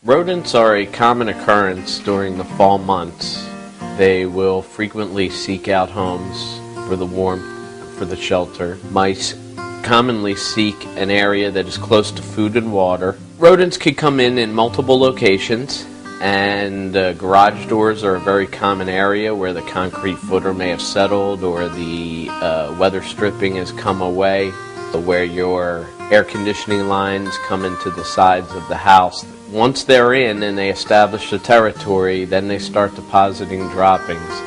Rodents are a common occurrence during the fall months. They will frequently seek out homes for the warmth, for the shelter. Mice commonly seek an area that is close to food and water. Rodents could come in multiple locations, and garage doors are a very common area where the concrete footer may have settled or the weather stripping has come away, where your air conditioning lines come into the sides of the house. Once they're in and they establish the territory, then they start depositing droppings.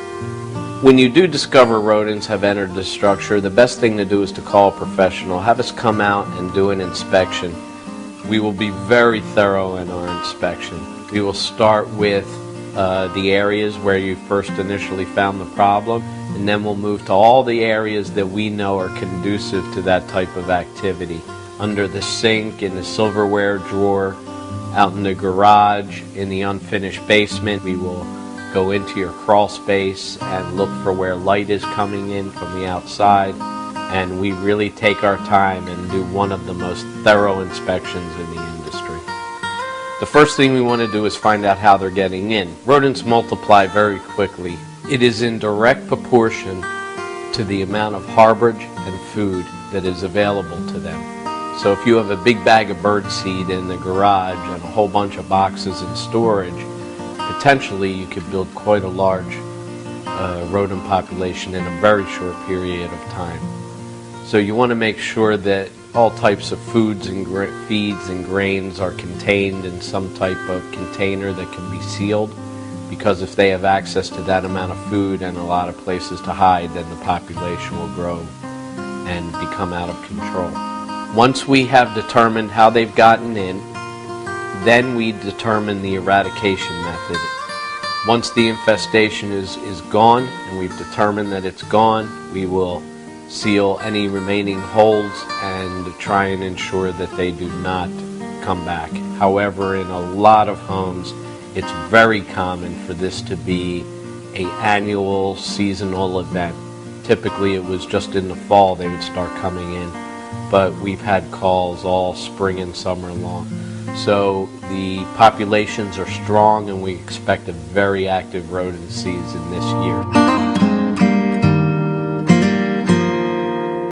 When you do discover rodents have entered the structure, the best thing to do is to call a professional. Have us come out and do an inspection. We will be very thorough in our inspection. We will start with the areas where you first initially found the problem, and then we'll move to all the areas that we know are conducive to that type of activity. Under the sink, in the silverware drawer, out in the garage, in the unfinished basement. We will go into your crawl space and look for where light is coming in from the outside, and we really take our time and do one of the most thorough inspections in the industry. The first thing we want to do is find out how they're getting in. Rodents multiply very quickly. It is in direct proportion to the amount of harborage and food that is available to them. So if you have a big bag of birdseed in the garage and a whole bunch of boxes in storage, potentially you could build quite a large rodent population in a very short period of time. So you want to make sure that all types of foods and feeds and grains are contained in some type of container that can be sealed, because if they have access to that amount of food and a lot of places to hide, then the population will grow and become out of control. Once we have determined how they've gotten in, then we determine the eradication method. Once the infestation is gone and we've determined that it's gone, we will seal any remaining holes and try and ensure that they do not come back. However, in a lot of homes, it's very common for this to be an annual seasonal event. Typically it was just in the fall they would start coming in, but we've had calls all spring and summer long. So the populations are strong, and we expect a very active rodent season this year.